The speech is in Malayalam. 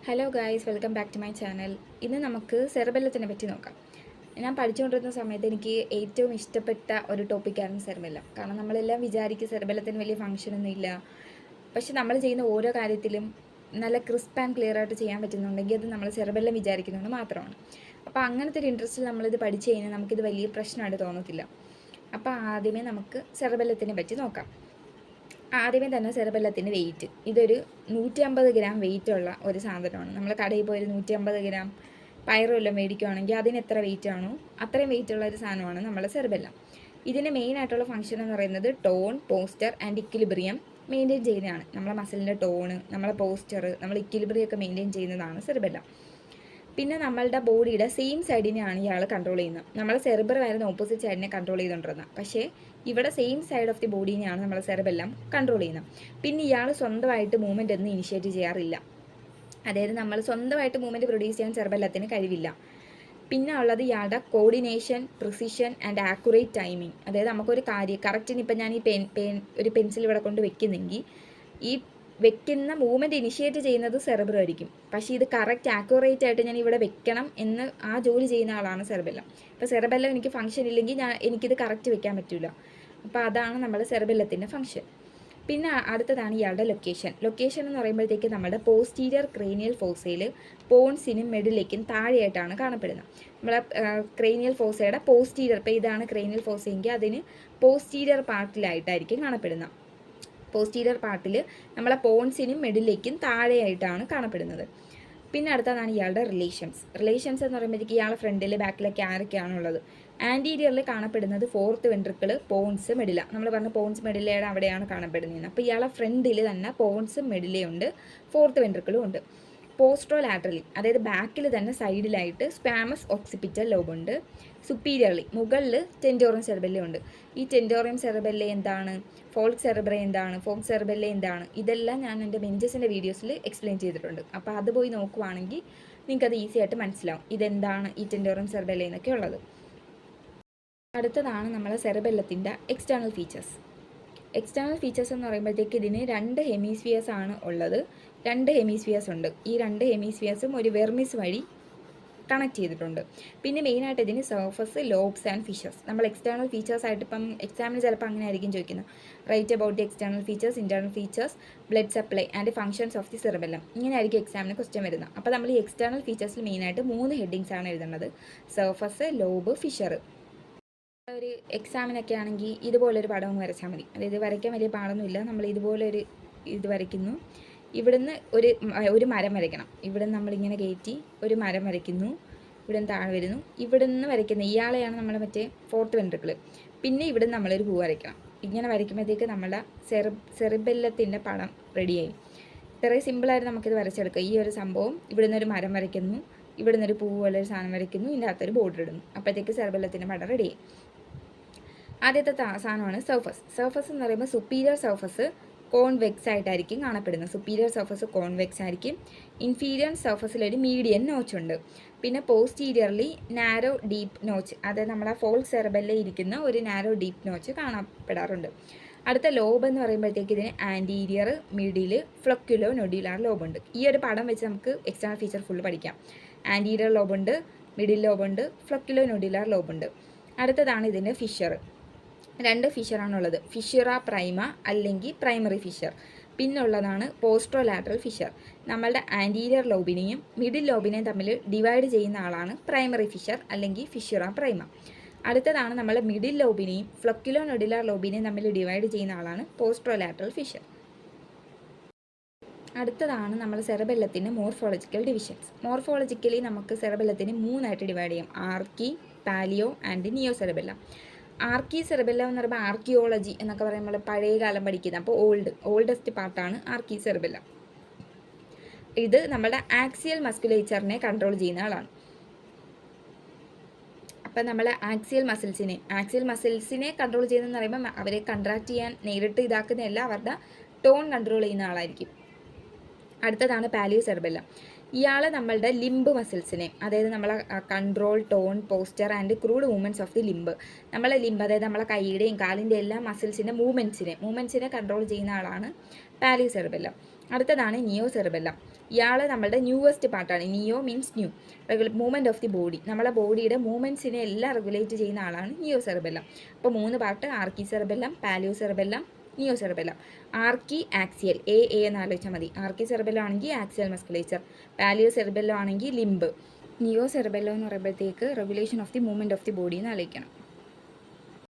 Hello guys, welcome back to my channel. ഇന്ന് നമുക്ക് സെറിബെല്ലത്തിനെ പറ്റി നോക്കാം. ഞാൻ പഠിച്ചുകൊണ്ടിരുന്ന സമയത്ത് എനിക്ക് ഏറ്റവും ഇഷ്ടപ്പെട്ട ഒരു ടോപ്പിക്കാണ് സെറിബെല്ലം. കാരണം നമ്മളെല്ലാം വിചാരിക്കും സെറിബെല്ലത്തിന് വലിയ ഫംഗ്ഷനൊന്നും ഇല്ല, പക്ഷെ നമ്മൾ ചെയ്യുന്ന ഓരോ കാര്യത്തിലും നല്ല ക്രിസ്പ് ആൻഡ് ക്ലിയർ ആയിട്ട് ചെയ്യാൻ പറ്റുന്നുണ്ടെങ്കിൽ അത് നമ്മൾ സെറിബെല്ലം വിചാരിക്കുന്നത് മാത്രമാണ്. അപ്പോൾ അങ്ങനത്തെ ഒരു ഇൻട്രസ്റ്റിൽ നമ്മളിത് പഠിച്ചു കഴിഞ്ഞാൽ നമുക്കിത് വലിയ പ്രശ്നമായിട്ട് തോന്നത്തില്ല. അപ്പോൾ ആദ്യമേ നമുക്ക് സെറിബെല്ലത്തിനെ പറ്റി നോക്കാം. ആദ്യമേ തന്നെ സെറിബെല്ലത്തിൻ്റെ വെയിറ്റ്, ഇതൊരു 150 ഗ്രാം വെയിറ്റുള്ള ഒരു സാധനമാണ്. നമ്മൾ കടയിൽ പോയി ഒരു 150 ഗ്രാം പയറുമെല്ലാം മേടിക്കുകയാണെങ്കിൽ അതിന് എത്ര വെയിറ്റ് ആണോ അത്രയും വെയിറ്റുള്ള ഒരു സാധനമാണ് നമ്മളെ സെറിബെല്ലം. ഇതിൻ്റെ മെയിനായിട്ടുള്ള ഫംഗ്ഷൻ എന്ന് പറയുന്നത് tone, poster and equilibrium maintain ചെയ്യുന്നതാണ്. നമ്മളെ മസിലിൻ്റെ ടോണ്, നമ്മളെ പോസ്റ്റർ, നമ്മൾ ഇക്വിലിബ്രിയം ഒക്കെ മെയിൻറ്റെയിൻ ചെയ്യുന്നതാണ് സെറിബെല്ലം. പിന്നെ നമ്മളുടെ ബോഡിയുടെ സെയിം സൈഡിനെയാണ് ഇയാൾ കൺട്രോൾ ചെയ്യുന്നത്. നമ്മളെ സെറിബ്രം ആയിരുന്നു ഓപ്പോസിറ്റ് സൈഡിനെ കൺട്രോൾ ചെയ്തുകൊണ്ടിരുന്നത്, പക്ഷേ ഇവിടെ സെയിം സൈഡ് ഓഫ് ദി ബോഡീനെയാണ് നമ്മളെ സെറിബെല്ലം കൺട്രോൾ ചെയ്യുന്നത്. പിന്നെ ഇയാൾ സ്വന്തമായിട്ട് മൂവ്മെൻ്റ് ഒന്നും ഇനിഷ്യേറ്റ് ചെയ്യാറില്ല. അതായത് നമ്മൾ സ്വന്തമായിട്ട് മൂവ്മെൻറ്റ് പ്രൊഡ്യൂസ് ചെയ്യാൻ സെറിബെല്ലത്തിന് കഴിവില്ല. പിന്നെ ഉള്ളത് ഇയാളുടെ coordination, precision and accurate timing. അതായത് നമുക്കൊരു കാര്യം കറക്റ്റിന് ഇപ്പം ഞാൻ ഈ ഒരു പെൻസിൽ ഇവിടെ കൊണ്ട് വെക്കുന്നെങ്കിൽ ഈ വെക്കുന്ന മൂവ്മെൻറ്റ് ഇനിഷ്യേറ്റ് ചെയ്യുന്നത് സെറിബ്രം ആയിരിക്കും, പക്ഷേ ഇത് കറക്റ്റ് ആക്യുറേറ്റ് ആയിട്ട് ഞാൻ ഇവിടെ വെക്കണം എന്ന് ആ ജോലി ചെയ്യുന്ന ആളാണ് സെറിബെല്ലം. ഇപ്പോൾ സെറിബെല്ലം എനിക്ക് ഫംഗ്ഷൻ ഇല്ലെങ്കിൽ എനിക്കിത് കറക്റ്റ് വെക്കാൻ പറ്റില്ല. അപ്പോൾ അതാണ് നമ്മുടെ സെറിബെല്ലത്തിൻ്റെ ഫംഗ്ഷൻ. പിന്നെ അടുത്തതാണ് ഇയാളുടെ ലൊക്കേഷൻ എന്ന് പറയുമ്പോഴത്തേക്ക് നമ്മുടെ പോസ്റ്റീരിയർ ക്രേനിയൽ ഫോസയിൽ പോൺസിനും മെഡിലേക്കും താഴെയായിട്ടാണ് കാണപ്പെടുന്നത്. നമ്മളെ ക്രേനിയൽ ഫോസയുടെ പോസ്റ്റീരിയർ, ഇപ്പോൾ ഇതാണ് ക്രേനിയൽ ഫോസയെങ്കിൽ അതിന് പോസ്റ്റീരിയർ പാർട്ടിലായിട്ടായിരിക്കും കാണപ്പെടുന്നത്. പോസ്റ്റീരിയർ പാർട്ടിൽ നമ്മളെ പോൺസിനും മെഡിലേക്കും താഴെയായിട്ടാണ് കാണപ്പെടുന്നത്. പിന്നെ അടുത്തതാണ് ഇയാളുടെ റിലേഷൻസ് എന്ന് പറയുമ്പോഴത്തേക്ക് ഇയാളുടെ ഫ്രണ്ടിൽ ബാക്കിലൊക്കെ ആരൊക്കെയാണുള്ളത്. ആൻറ്റീരിയറിൽ കാണപ്പെടുന്നത് ഫോർത്ത് വെൻട്രിക്കിൾ, പോൺസ്, മെഡില. നമ്മൾ പറഞ്ഞ പോൺസ് മെഡിലയുടെ അവിടെയാണ് കാണപ്പെടുന്നത്. അപ്പോൾ ഇയാളുടെ ഫ്രണ്ടിൽ തന്നെ പോൺസും മെഡിലയുണ്ട്, ഫോർത്ത് വെൻട്രിക്കിളും ഉണ്ട്. പോസ്ട്രോലാറ്ററലി, അതായത് ബാക്കിൽ തന്നെ സൈഡിലായിട്ട് സ്പാമസ് ഓക്സിപിറ്റൽ ലോബുണ്ട്. സുപ്പീരിയർലി മുകളിൽ ടെൻഡോറിയം സെറിബെല്ലം ഉണ്ട്. ഈ ടെൻഡോറിയം സെറിബെല്ലം എന്താണ്, ഫോൾക് സെറിബ്രം എന്താണ്, ഫോക്ക് സെറിബെല്ലം എന്താണ്, ഇതെല്ലാം ഞാൻ എൻ്റെ മെനിഞ്ചസിൻ്റെ വീഡിയോസിൽ എക്സ്പ്ലെയിൻ ചെയ്തിട്ടുണ്ട്. അപ്പോൾ അത് പോയി നോക്കുവാണെങ്കിൽ നിങ്ങൾക്കത് ഈസി ആയിട്ട് മനസ്സിലാവും ഇതെന്താണ് ഈ ടെൻഡോറിയം സെറിബെല്ലം എന്നൊക്കെ ഉള്ളത്. അടുത്തതാണ് നമ്മളെ സെറിബെല്ലത്തിൻ്റെ എക്സ്റ്റേണൽ ഫീച്ചേഴ്സ് എന്ന് പറയുമ്പോഴത്തേക്ക് ഇതിന് 2 ഹെമിസ്ഫിയേഴ്സ് ആണ് ഉള്ളത്. 2 ഹെമിസ്ഫിയേഴ്സ് ഉണ്ട്. ഈ 2 ഹെമിസ്ഫിയേഴ്സും ഒരു വെർമിസ് വഴി കണക്ട് ചെയ്തിട്ടുണ്ട്. പിന്നെ മെയിനായിട്ട് ഇതിന് സർഫസ്, ലോബ്സ് ആൻഡ് ഫിഷേഴ്സ്. നമ്മൾ എക്സ്റ്റേണൽ ഫീച്ചേഴ്സ് ആയിട്ട് ഇപ്പം എക്സാമിന് ചിലപ്പോൾ അങ്ങനെ ആയിരിക്കും ചോദിക്കുന്നത്. Right about the external features, internal features, blood supply and functions of the cerebellum. ഇങ്ങനെ ആയിരിക്കും എക്സാമിന് ക്വസ്റ്റ്യൻ വരുന്നത്. അപ്പോൾ നമ്മൾ ഈ എക്സ്റ്റേണൽ ഫീച്ചേഴ്സിൽ മെയിനായിട്ട് 3 ഹെഡിങ്സ് ആണ് എഴുതുന്നത്: സർഫസ്, ലോബ്, ഫിഷർ. ഒരു എക്സാമിനൊക്കെ ആണെങ്കിൽ ഇതുപോലൊരു പടം വരച്ചാൽ മതി. അതായത് വരയ്ക്കാൻ വലിയ പാടൊന്നുമില്ല. നമ്മൾ ഇതുപോലൊരു ഇത് വരയ്ക്കുന്നു. ഇവിടുന്ന് ഒരു മരം വരയ്ക്കണം. ഇവിടുന്ന് നമ്മളിങ്ങനെ കയറ്റി ഒരു മരം വരയ്ക്കുന്നു. ഇവിടുന്ന് താഴെ വരുന്നു. ഇവിടുന്ന് വരയ്ക്കുന്ന ഇയാളെയാണ് നമ്മൾ മറ്റേ ഫോർത്ത് വെൻട്രിക്കിൾ. പിന്നെ ഇവിടുന്ന് നമ്മളൊരു പൂ വരയ്ക്കണം. ഇങ്ങനെ വരയ്ക്കുമ്പോഴത്തേക്ക് നമ്മുടെ സെറിബെല്ലത്തിൻ്റെ പടം റെഡിയായി. ഇത്രയും സിമ്പിളായിട്ട് നമുക്കിത് വരച്ചെടുക്കാം. ഈ ഒരു സംഭവം ഇവിടുന്ന് ഒരു മരം വരയ്ക്കുന്നു, ഇവിടുന്ന് ഒരു പൂ പോലെ ഒരു സാധനം വരയ്ക്കുന്നു, ഇതിൻ്റെ അകത്തൊരു ബോർഡർ ഇടുന്നു. അപ്പോഴത്തേക്ക് സെറിബെല്ലത്തിൻ്റെ പടം റെഡിയായി. ആദ്യത്തെ സാധനമാണ് സർഫസ് എന്ന് പറയുമ്പോൾ സുപ്പീരിയർ സർഫസ് കോൺവെക്സ് ആയിട്ടായിരിക്കും കാണപ്പെടുന്നത്. സുപ്പീരിയർ സർഫസ് കോൺവെക്സ് ആയിരിക്കും. ഇൻഫീരിയർ സർഫസിലൊരു മീഡിയൻ നോച്ച് ഉണ്ട്. പിന്നെ പോസ്റ്റീരിയർലി നാരോ ഡീപ്പ് നോച്ച്, അതായത് നമ്മളെ ഫോൾക് സെറിബെല്ലയിൽ ഇരിക്കുന്ന ഒരു നാരോ ഡീപ്പ് നോച്ച് കാണപ്പെടാറുണ്ട്. അടുത്ത ലോബ് എന്ന് പറയുമ്പോഴത്തേക്ക് ഇതിന് ആൻറ്റീരിയർ, മിഡിൽ, ഫ്ലൊക്യുലോ നൊഡ്യൂലാർ ലോബുണ്ട്. ഈ ഒരു പടം വെച്ച് നമുക്ക് എക്സ്റ്റേണൽ ഫീച്ചർ ഫുള്ള് പഠിക്കാം. ആൻറ്റീരിയർ ലോബുണ്ട്, മിഡിൽ ലോബുണ്ട്, ഫ്ലൊക്യുലോ നൊഡ്യൂലാർ ലോബുണ്ട്. അടുത്തതാണ് ഇതിൻ്റെ ഫിഷർ. 2 ഫിഷറാണുള്ളത്: ഫിഷുറ പ്രൈമ അല്ലെങ്കിൽ പ്രൈമറി ഫിഷർ. പിന്നുള്ളതാണ് പോസ്ട്രോലാറ്ററൽ ഫിഷർ. നമ്മളുടെ ആൻറ്റീരിയർ ലോബിനെയും മിഡിൽ ലോബിനെയും തമ്മിൽ ഡിവൈഡ് ചെയ്യുന്ന ആളാണ് പ്രൈമറി ഫിഷർ അല്ലെങ്കിൽ ഫിഷുറ പ്രൈമ. അടുത്തതാണ് നമ്മളെ മിഡിൽ ലോബിനെയും ഫ്ലൊക്യുലോ നൊഡുലാർ ലോബിനെയും തമ്മിൽ ഡിവൈഡ് ചെയ്യുന്ന ആളാണ് പോസ്ട്രോലാറ്ററൽ ഫിഷർ. അടുത്തതാണ് നമ്മൾ സെറിബെല്ലത്തിൻ്റെ മോർഫോളജിക്കൽ ഡിവിഷൻസ്. മോർഫോളജിക്കലി നമുക്ക് സെറിബെല്ലത്തിന് 3 ആയിട്ട് ഡിവൈഡ് ചെയ്യാം: archi, paleo and neo cerebellum. Archi cerebellum എന്ന് പറയുമ്പോൾ ആർക്കിയോളജി എന്നൊക്കെ പറയുമ്പോൾ പഴയ കാലം പഠിക്കുന്നത്. അപ്പോൾ ഓൾഡസ്റ്റ് പാർട്ടാണ് ആർക്കി സെറിബെല്ലം. ഇത് നമ്മുടെ ആക്സിയൽ മസ്കുലേച്ചറിനെ കൺട്രോൾ ചെയ്യുന്ന ആളാണ്. അപ്പം നമ്മൾ ആക്സിയൽ മസിൽസിനെ കൺട്രോൾ ചെയ്യുന്നതെന്ന് പറയുമ്പോൾ അവരെ കൺട്രാക്ട് ചെയ്യാൻ നേരിട്ട് ഇതാക്കുന്നതല്ല, അവരുടെ ടോൺ കൺട്രോൾ ചെയ്യുന്ന ആളായിരിക്കും. അടുത്തതാണ് പാലിയോ സെറിബെല്ലം. ഇയാൾ നമ്മളുടെ ലിംബ് മസിൽസിനെ, അതായത് നമ്മളെ control, tone, poster and crude movements of the limb, നമ്മളെ ലിംബ് അതായത് നമ്മളെ കൈയുടെയും കാലിൻ്റെ എല്ലാ മസിൽസിൻ്റെ മൂവ്മെൻറ്റ്സിനെ കൺട്രോൾ ചെയ്യുന്ന ആളാണ് പാലിയോ സെറിബെല്ലം. അടുത്തതാണ് നിയോ സെറിബെല്ലം. ഇയാൾ നമ്മളുടെ ന്യൂവസ്റ്റ് പാർട്ടാണ്. Neo means new. Movement of the body, നമ്മളെ ബോഡിയുടെ മൂവ്മെൻറ്റ്സിനെ എല്ലാം റെഗുലേറ്റ് ചെയ്യുന്ന ആളാണ് നിയോ സെറിബെല്ലം. അപ്പോൾ 3 part: archi cerebellum, paleo cerebellum, neo cerebellum. Archi axial, A എന്ന് ആലോചിച്ചാൽ മതി. ആർക്കി സെറിബെല്ലം ആണെങ്കിൽ ആക്സിയൽ മസ്കുലേച്ചർ, പാലിയോ സെറിബെല്ലം ആണെങ്കിൽ ലിംബ്, നിയോ സെറിബെല്ലം എന്ന് പറയുമ്പോഴത്തേക്ക് regulation of the movement of the body എന്ന് ആലോചിക്കണം.